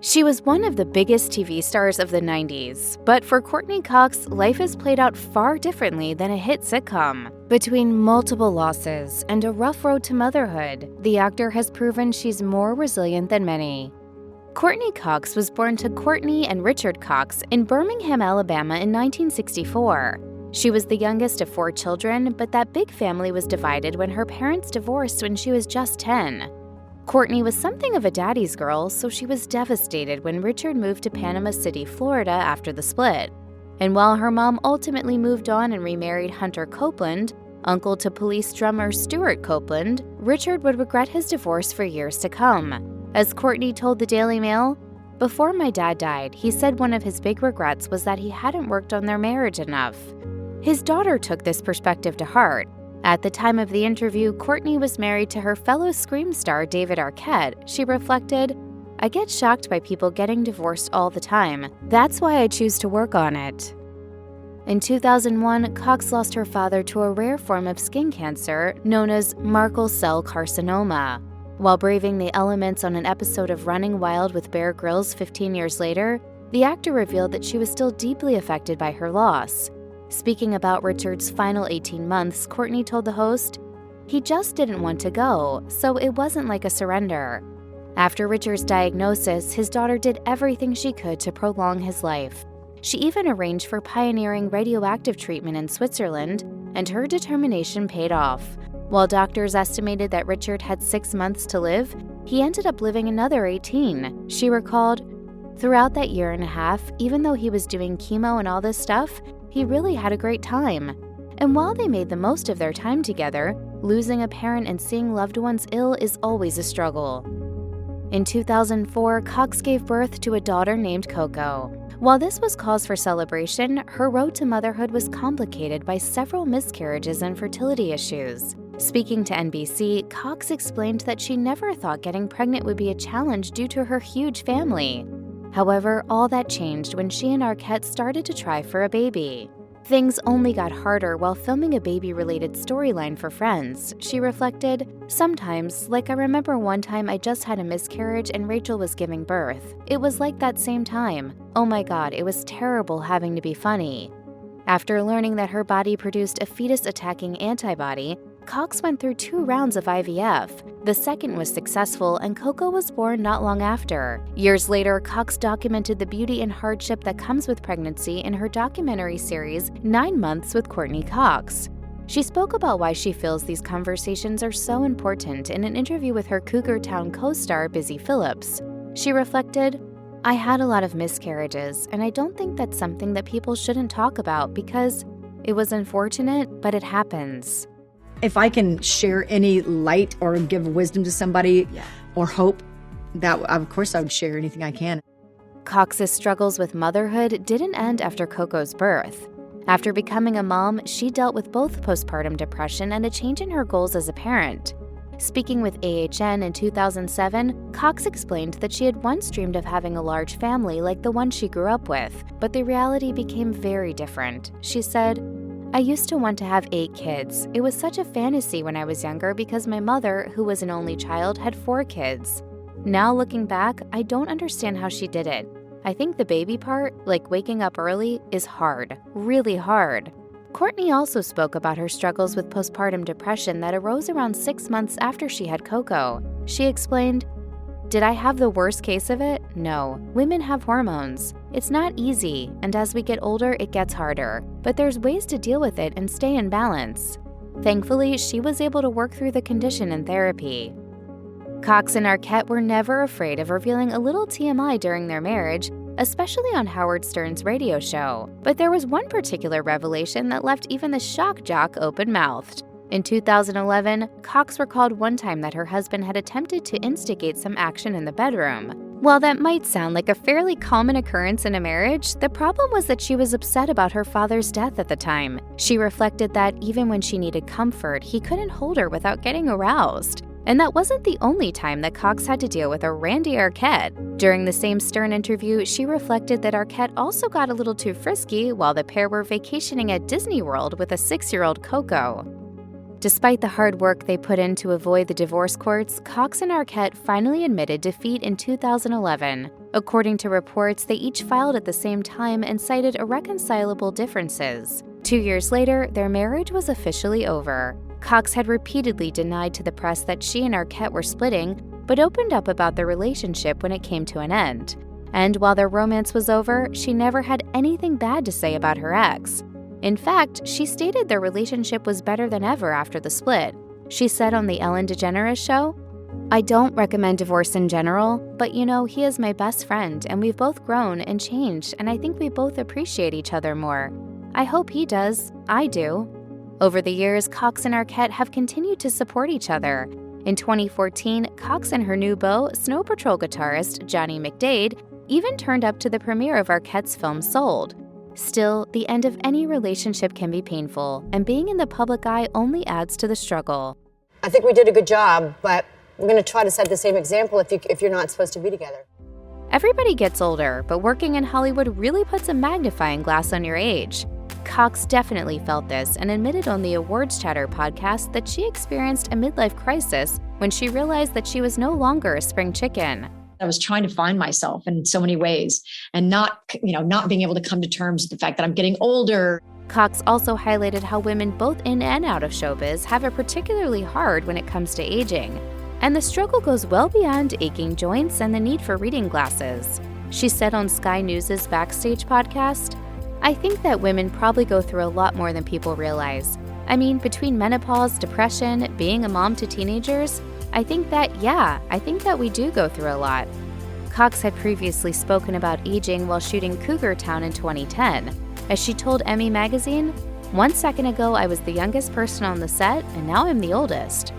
She was one of the biggest TV stars of the 90s, but for Courteney Cox, life has played out far differently than a hit sitcom. Between multiple losses and a rough road to motherhood, the actor has proven she's more resilient than many. Courteney Cox was born to Courtney and Richard Cox in Birmingham, Alabama in 1964. She was the youngest of 4 children, but that big family was divided when her parents divorced when she was just 10. Courtney was something of a daddy's girl, so she was devastated when Richard moved to Panama City, Florida after the split. And while her mom ultimately moved on and remarried Hunter Copeland, uncle to police drummer Stuart Copeland, Richard would regret his divorce for years to come. As Courtney told the Daily Mail, "Before my dad died, he said one of his big regrets was that he hadn't worked on their marriage enough." His daughter took this perspective to heart. At the time of the interview, Courtney was married to her fellow Scream star David Arquette. She reflected, "I get shocked by people getting divorced all the time. That's why I choose to work on it." In 2001, Cox lost her father to a rare form of skin cancer known as Merkel cell carcinoma. While braving the elements on an episode of Running Wild with Bear Grylls 15 years later, the actor revealed that she was still deeply affected by her loss. Speaking about Richard's final 18 months, Courtney told the host, "He just didn't want to go, so it wasn't like a surrender." After Richard's diagnosis, his daughter did everything she could to prolong his life. She even arranged for pioneering radioactive treatment in Switzerland, and her determination paid off. While doctors estimated that Richard had 6 months to live, he ended up living another 18. She recalled, "Throughout that year and a half, even though he was doing chemo and all this stuff, he really had a great time." And while they made the most of their time together, losing a parent and seeing loved ones ill is always a struggle. In 2004, Cox gave birth to a daughter named Coco. While this was cause for celebration, her road to motherhood was complicated by several miscarriages and fertility issues. Speaking to NBC, Cox explained that she never thought getting pregnant would be a challenge due to her huge family. However, all that changed when she and Arquette started to try for a baby. Things only got harder while filming a baby-related storyline for Friends. She reflected, "Sometimes, like I remember one time I just had a miscarriage and Rachel was giving birth. It was like that same time. Oh my god, it was terrible having to be funny." After learning that her body produced a fetus-attacking antibody, Cox went through 2 rounds of IVF. The second was successful, and Coco was born not long after. Years later, Cox documented the beauty and hardship that comes with pregnancy in her documentary series, 9 Months with Courteney Cox. She spoke about why she feels these conversations are so important in an interview with her Cougar Town co-star Busy Phillips. She reflected, "I had a lot of miscarriages, and I don't think that's something that people shouldn't talk about because it was unfortunate, but it happens." If I can share any light or give wisdom to somebody or hope, that of course I would share anything I can. Cox's struggles with motherhood didn't end after Coco's birth. After becoming a mom, she dealt with both postpartum depression and a change in her goals as a parent. Speaking with AHN in 2007, Cox explained that she had once dreamed of having a large family like the one she grew up with, but the reality became very different. She said, "I used to want to have 8 kids. It was such a fantasy when I was younger because my mother, who was an only child, had 4 kids. Now looking back, I don't understand how she did it. I think the baby part, like waking up early, is hard, really hard." Courtney also spoke about her struggles with postpartum depression that arose around 6 months after she had Coco. She explained, "Did I have the worst case of it? No. Women have hormones. It's not easy, and as we get older, it gets harder. But there's ways to deal with it and stay in balance." Thankfully, she was able to work through the condition in therapy. Cox and Arquette were never afraid of revealing a little TMI during their marriage, especially on Howard Stern's radio show. But there was one particular revelation that left even the shock jock open-mouthed. In 2011, Cox recalled one time that her husband had attempted to instigate some action in the bedroom. While that might sound like a fairly common occurrence in a marriage, the problem was that she was upset about her father's death at the time. She reflected that even when she needed comfort, he couldn't hold her without getting aroused. And that wasn't the only time that Cox had to deal with a Randy Arquette. During the same Stern interview, she reflected that Arquette also got a little too frisky while the pair were vacationing at Disney World with a 6-year-old Coco. Despite the hard work they put in to avoid the divorce courts, Cox and Arquette finally admitted defeat in 2011. According to reports, they each filed at the same time and cited irreconcilable differences. 2 years later, their marriage was officially over. Cox had repeatedly denied to the press that she and Arquette were splitting, but opened up about their relationship when it came to an end. And while their romance was over, she never had anything bad to say about her ex. In fact, she stated their relationship was better than ever after the split. She said on the Ellen DeGeneres show, "I don't recommend divorce in general, but he is my best friend and we've both grown and changed, and I think we both appreciate each other more. I hope he does. I do." Over the years, Cox and Arquette have continued to support each other. In 2014, Cox and her new beau, Snow Patrol guitarist Johnny McDade, even turned up to the premiere of Arquette's film Sold. Still, the end of any relationship can be painful, and being in the public eye only adds to the struggle. I think we did a good job, but we're going to try to set the same example if you're not supposed to be together. Everybody gets older, but working in Hollywood really puts a magnifying glass on your age. Cox definitely felt this and admitted on the Awards Chatter podcast that she experienced a midlife crisis when she realized that she was no longer a spring chicken. I was trying to find myself in so many ways and not being able to come to terms with the fact that I'm getting older. Cox also highlighted how women both in and out of showbiz have it particularly hard when it comes to aging. And the struggle goes well beyond aching joints and the need for reading glasses. She said on Sky News' Backstage podcast, "I think that women probably go through a lot more than people realize. I mean, between menopause, depression, being a mom to teenagers, I think that we do go through a lot." Cox had previously spoken about aging while shooting Cougar Town in 2010. As she told Emmy Magazine, "1 second ago I was the youngest person on the set, and now I'm the oldest."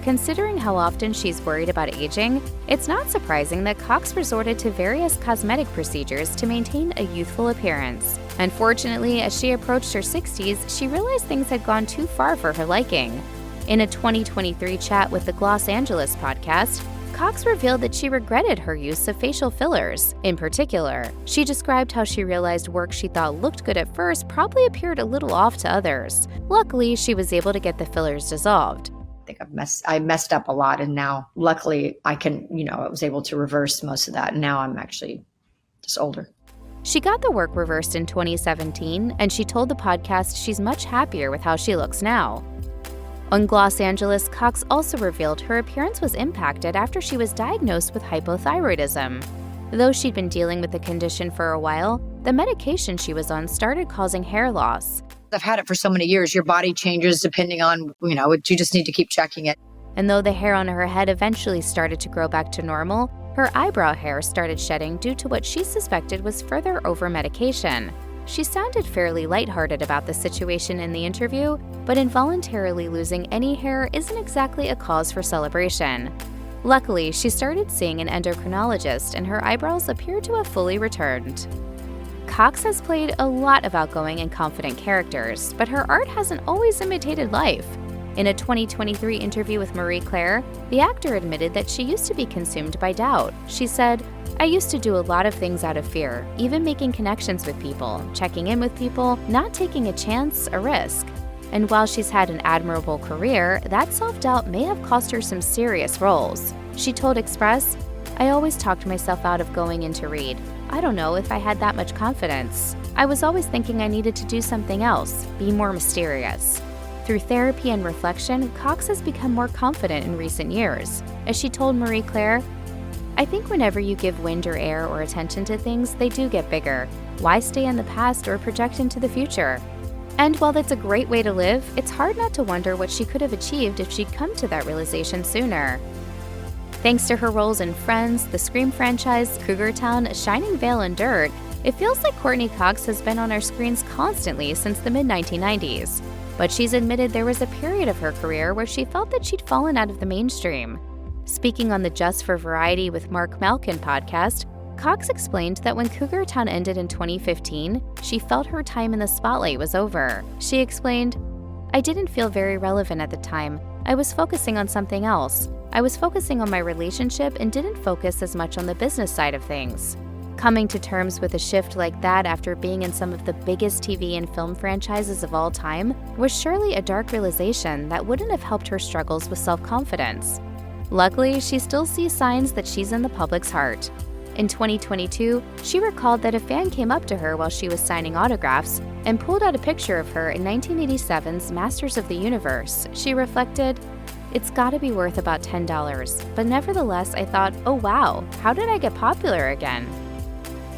Considering how often she's worried about aging, it's not surprising that Cox resorted to various cosmetic procedures to maintain a youthful appearance. Unfortunately, as she approached her 60s, she realized things had gone too far for her liking. In a 2023 chat with the Los Angeles podcast, Cox revealed that she regretted her use of facial fillers. In particular, she described how she realized work she thought looked good at first probably appeared a little off to others. Luckily, she was able to get the fillers dissolved. I think I messed up a lot, and now luckily I was able to reverse most of that, and now I'm actually just older. She got the work reversed in 2017, and she told the podcast she's much happier with how she looks now. On Los Angeles, Cox also revealed her appearance was impacted after she was diagnosed with hypothyroidism. Though she'd been dealing with the condition for a while, the medication she was on started causing hair loss. I've had it for so many years. Your body changes depending on, you just need to keep checking it. And though the hair on her head eventually started to grow back to normal, her eyebrow hair started shedding due to what she suspected was further over-medication. She sounded fairly lighthearted about the situation in the interview, but involuntarily losing any hair isn't exactly a cause for celebration. Luckily, she started seeing an endocrinologist and her eyebrows appear to have fully returned. Cox has played a lot of outgoing and confident characters, but her art hasn't always imitated life. In a 2023 interview with Marie Claire, the actor admitted that she used to be consumed by doubt. She said, "I used to do a lot of things out of fear, even making connections with people, checking in with people, not taking a chance, a risk." And while she's had an admirable career, that self-doubt may have cost her some serious roles. She told Express, "I always talked myself out of going in to read. I don't know if I had that much confidence. I was always thinking I needed to do something else, be more mysterious." Through therapy and reflection, Cox has become more confident in recent years. As she told Marie Claire, "I think whenever you give wind or air or attention to things, they do get bigger. Why stay in the past or project into the future?" And while that's a great way to live, it's hard not to wonder what she could have achieved if she'd come to that realization sooner. Thanks to her roles in Friends, the Scream franchise, Cougar Town, Shining Vale, and Dirt, it feels like Courteney Cox has been on our screens constantly since the mid-1990s. But she's admitted there was a period of her career where she felt that she'd fallen out of the mainstream. Speaking on the Just for Variety with Mark Malkin podcast, Cox explained that when Cougar Town ended in 2015, she felt her time in the spotlight was over. She explained, "I didn't feel very relevant at the time. I was focusing on something else. I was focusing on my relationship and didn't focus as much on the business side of things." Coming to terms with a shift like that after being in some of the biggest TV and film franchises of all time was surely a dark realization that wouldn't have helped her struggles with self-confidence. Luckily, she still sees signs that she's in the public's heart. In 2022, she recalled that a fan came up to her while she was signing autographs and pulled out a picture of her in 1987's Masters of the Universe. She reflected, "It's gotta be worth about $10, but nevertheless I thought, oh wow, how did I get popular again?"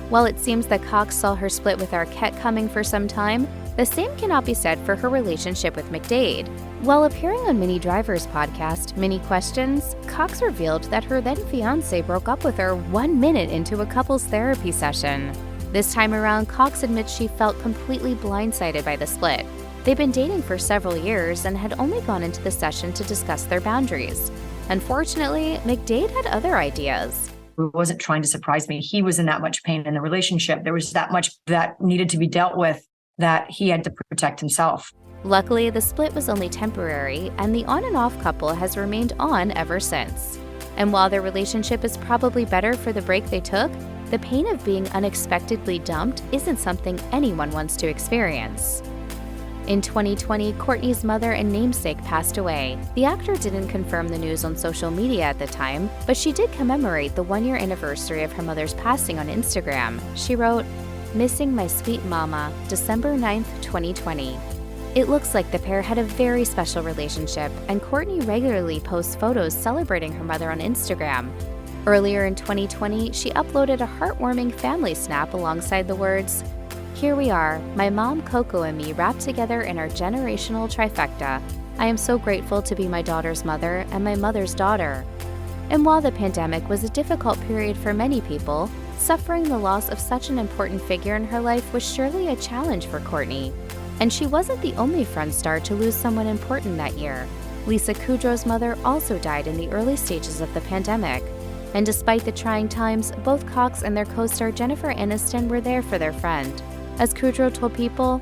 While it seems that Cox saw her split with Arquette coming for some time, the same cannot be said for her relationship with McDade. While appearing on Minnie Driver's podcast, Minnie Questions, Cox revealed that her then-fiancé broke up with her 1 minute into a couple's therapy session. This time around, Cox admits she felt completely blindsided by the split. They'd been dating for several years and had only gone into the session to discuss their boundaries. Unfortunately, McDade had other ideas. He wasn't trying to surprise me. He was in that much pain in the relationship. There was that much that needed to be dealt with that he had to protect himself. Luckily, the split was only temporary, and the on and off couple has remained on ever since. And while their relationship is probably better for the break they took, the pain of being unexpectedly dumped isn't something anyone wants to experience. In 2020, Courtney's mother and namesake passed away. The actor didn't confirm the news on social media at the time, but she did commemorate the 1-year anniversary of her mother's passing on Instagram. She wrote, "Missing my sweet mama, December 9th, 2020. It looks like the pair had a very special relationship, and Courtney regularly posts photos celebrating her mother on Instagram. Earlier in 2020, she uploaded a heartwarming family snap alongside the words, "Here we are, my mom, Coco, and me wrapped together in our generational trifecta. I am so grateful to be my daughter's mother and my mother's daughter." And while the pandemic was a difficult period for many people, suffering the loss of such an important figure in her life was surely a challenge for Courtney. And she wasn't the only Friends star to lose someone important that year. Lisa Kudrow's mother also died in the early stages of the pandemic. And despite the trying times, both Cox and their co-star Jennifer Aniston were there for their friend. As Kudrow told People,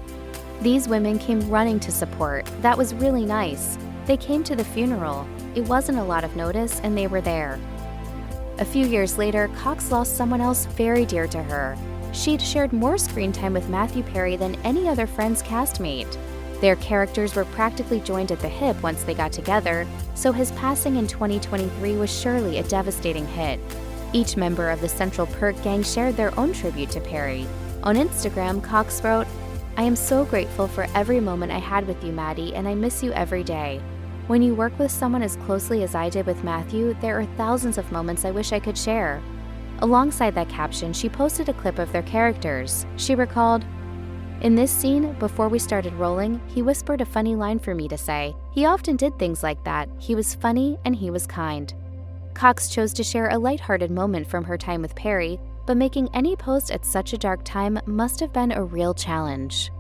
"These women came running to support. That was really nice. They came to the funeral. It wasn't a lot of notice, and they were there." A few years later, Cox lost someone else very dear to her. She'd shared more screen time with Matthew Perry than any other Friends castmate. Their characters were practically joined at the hip once they got together, so his passing in 2023 was surely a devastating hit. Each member of the Central Perk gang shared their own tribute to Perry. On Instagram, Cox wrote, "I am so grateful for every moment I had with you, Maddie, and I miss you every day. When you work with someone as closely as I did with Matthew, there are thousands of moments I wish I could share." Alongside that caption, she posted a clip of their characters. She recalled, "In this scene, before we started rolling, he whispered a funny line for me to say. He often did things like that. He was funny and he was kind." Cox chose to share a lighthearted moment from her time with Perry, but making any post at such a dark time must have been a real challenge.